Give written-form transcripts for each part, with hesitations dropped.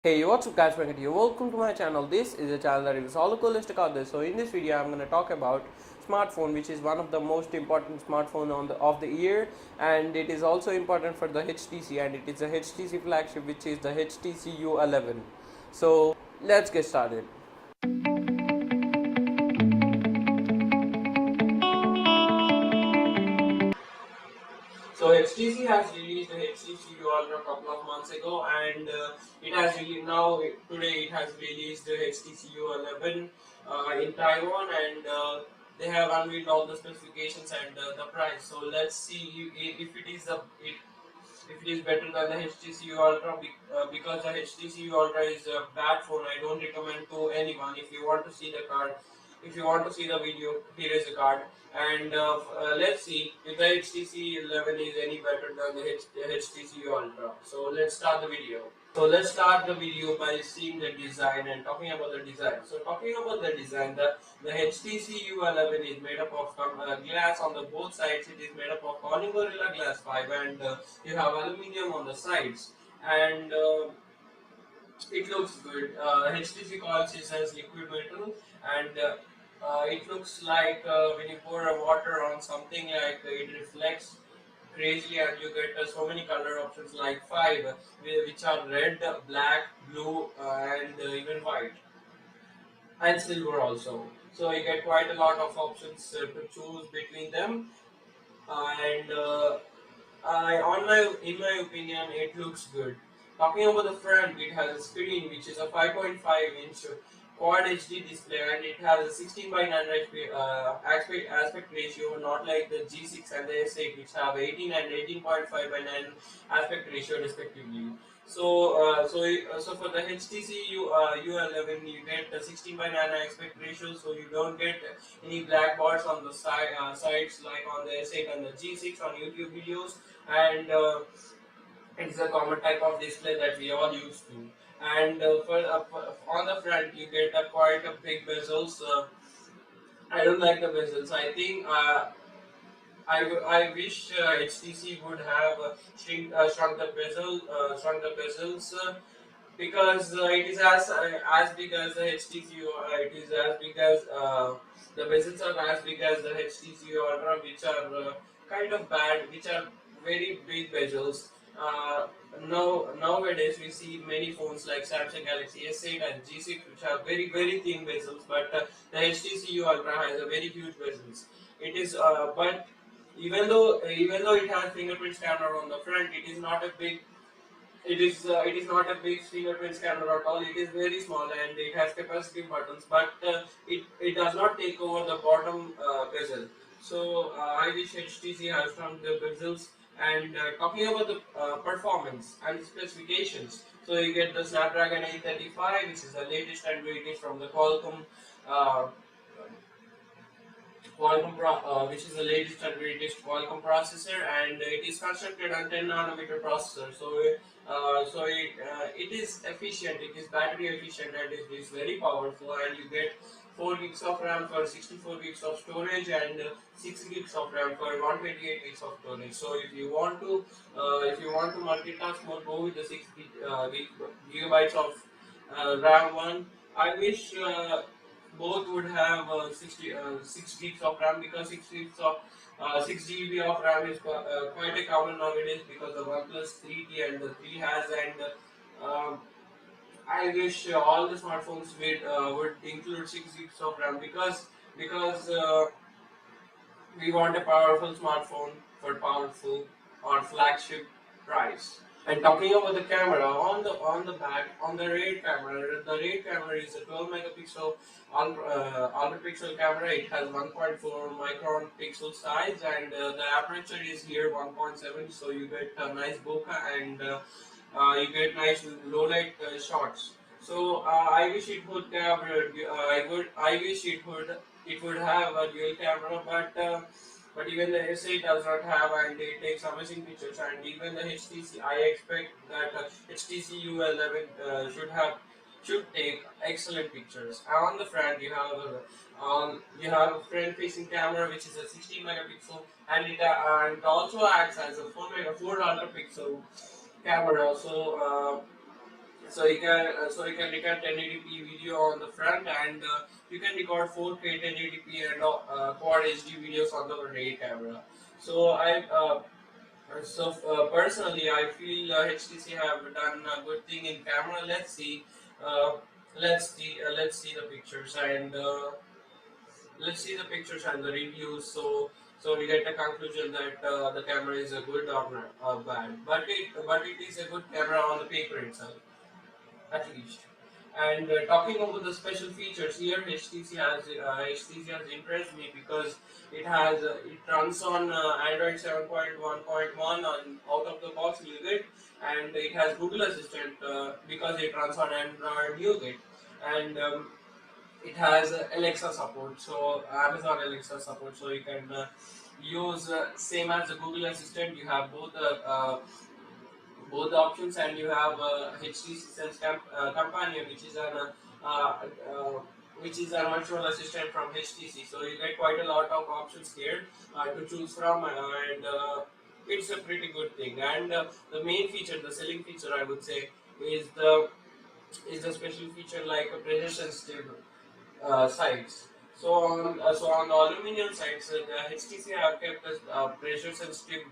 Hey, what's up guys, Venkat here. Welcome to my channel. This is a channel that is all the coolest out there. So in this video I'm going to talk about smartphone, which is one of the most important smartphone of the year, and it is also important for the HTC, and it is a HTC flagship, which is the HTC U11. So let's get started. So HTC has released the HTC U a couple of months ago, and it has really today it has released the HTC U11 in Taiwan, and they have unveiled all the specifications and the price. So let's see if if it is better than the HTC U Ultra, because the HTC U Ultra is a bad phone. I don't recommend to anyone. If you want to see the card, if you want to see the video, here is the card. And let's see if the HTC 11 is any better than the HTC U Ultra. So let's start the video. So let's start the video by seeing the design and talking about the design. So talking about the design, the HTC U11 is made up of glass on the both sides. It is made up of Corning Gorilla Glass 5, and you have aluminium on the sides, and it looks good. HTC calls it as liquid metal, and it looks like when you pour a water on something, like it reflects crazily, and you get so many color options like five, which are red, black, blue, and even white, and silver also. So you get quite a lot of options to choose between them, and in my opinion, it looks good. Talking about the front, it has a screen which is a 5.5-inch Quad HD display, and it has a 16 by 9 aspect ratio, not like the G6 and the S8, which have 18 and 18.5 by 9 aspect ratio respectively. So for the HTC U11, you get the 16 by 9 aspect ratio, so you don't get any black bars on the sides like on the S8 and the G6 on YouTube videos, and it's a common type of display that we all used to. And on the front, you get quite a big bezels. I don't like the bezels. I think I wish HTC would have shrunk the bezels, because it is as big as the HTC. It is as big as the bezels are as big as the HTC Ultra, which are kind of bad, which are very big bezels. Nowadays we see many phones like Samsung Galaxy S8 and G6, which have very thin bezels, but the HTC U Ultra has a very huge bezels. It is, but even though it has fingerprint scanner on the front, it is not a big it is not a big fingerprint scanner at all. It is very small, and it has capacitive buttons, but it does not take over the bottom bezel. So I wish HTC has shrunk the bezels. And talking about the performance and specifications, so you get the Snapdragon 835, which is the latest and greatest from the uh, which is the latest and greatest Qualcomm processor, and it is constructed on 10 nanometer processor. It is efficient, it is battery efficient, and it is very powerful. And you get 4 gigs of RAM for 64 gigs of storage, and 6 gigs of RAM for 128 gigs of storage. So if you want to multitask more, go with the 6 gigabytes of RAM one. I wish. Both would have 6 gigs of RAM, because 6 GB of RAM is quite a common nowadays, because the OnePlus 3T and the 3 has, and um, I wish all the smartphones would include 6 gigs of RAM, because we want a powerful smartphone for powerful or flagship price. And talking about the camera, on the back, on the rear camera is a 12 megapixel ultra pixel camera. It has 1.4 micron pixel size, and the aperture is here 1.7. So you get a nice bokeh, and you get nice low light shots. So I wish it would have I wish it would have a dual camera, but even the S8 does not have, and it takes amazing pictures. And even the HTC, I expect that HTC U11 should take excellent pictures. On the front, you have a front-facing camera, which is a 16 megapixel, and it also acts as a 4 ultra pixel camera. So So you can record 1080p video on the front, and you can record 4K 1080p and quad HD videos on the rear camera. So personally, I feel HTC have done a good thing in camera. Uh, let's see the pictures, and the reviews. So we get a conclusion that the camera is a good or bad. But it is a good camera on the paper itself, at least. And talking about the special features here, HTC has impressed me because it runs on Android 7.1.1 on out of the box Nougat, and it has Google Assistant because it runs on Android Nougat, and it has Alexa support, so Amazon Alexa support, so you can use same as the Google Assistant. You have both the options, and you have HTC Sense Companion, which is a virtual assistant from HTC. So you get quite a lot of options here to choose from, and it's a pretty good thing. And the main feature, the selling feature, I would say, is the special feature like a pressure sensitive sides. So on the aluminum sides, the HTC have kept pressure sensitive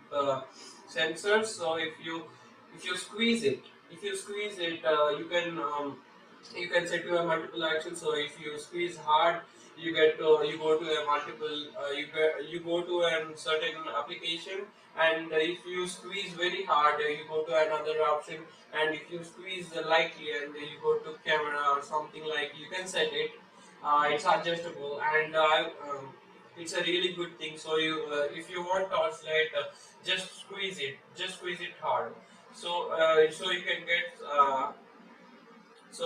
sensors. So if you squeeze it, you can set to a multiple action. So if you squeeze hard, you go to a multiple you go to a certain application, and if you squeeze very hard, you go to another option, and if you squeeze lightly, and you go to camera or something, like you can set it. It's adjustable, and it's a really good thing. So if you want torchlight, just squeeze it hard. So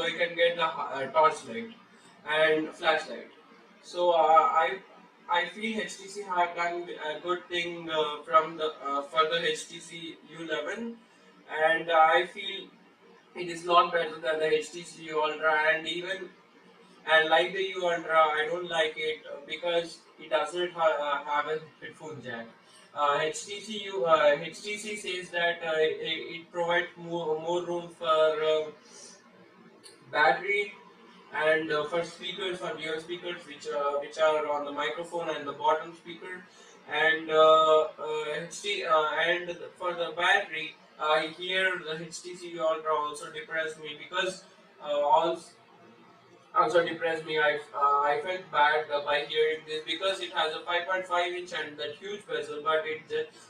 you can get the torchlight and flashlight. So I feel HTC have done a good thing from the for the HTC U11, and I feel it is lot better than the HTC U Ultra, and like the U Ultra, I don't like it because it doesn't have a headphone jack. HTC says that it provides more room for battery, and for speakers, for dual speakers, which are on the microphone and the bottom speaker, and for the battery, here the HTC Ultra also depressed me because also depressed me. I felt bad by hearing this because it has a 5.5 inch and that huge bezel, but it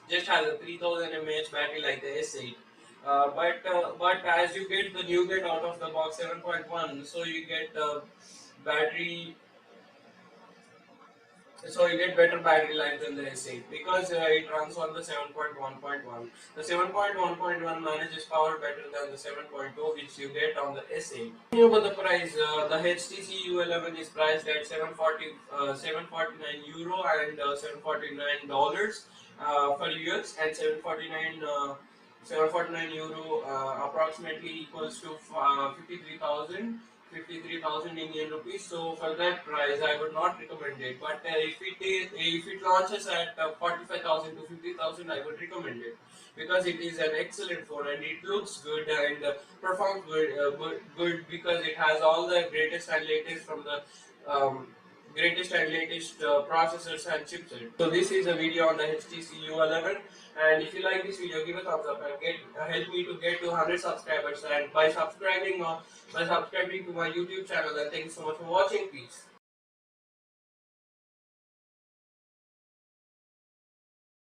just has a 3000 mAh battery like the S8. But as you get the new get out of the box 7.1, so you get battery you get better battery life than the S8 because it runs on the 7.1.1. The 7.1.1 manages power better than the 7.2 which you get on the S8. Talking about the price, the HTC U11 is priced at 749 euro and $749 for US, and 749 euro approximately equals to 53,000 Indian rupees. So for that price, I would not recommend it. But if it launches at 45,000 to 50,000, I would recommend it because it is an excellent phone, and it looks good, and performs good because it has all the um, greatest and latest processors and chipset. So this is a video on the HTC U11, and if you like this video, give a thumbs up and help me to get to 100 subscribers, and by subscribing to my YouTube channel. And thank you so much for watching. Peace.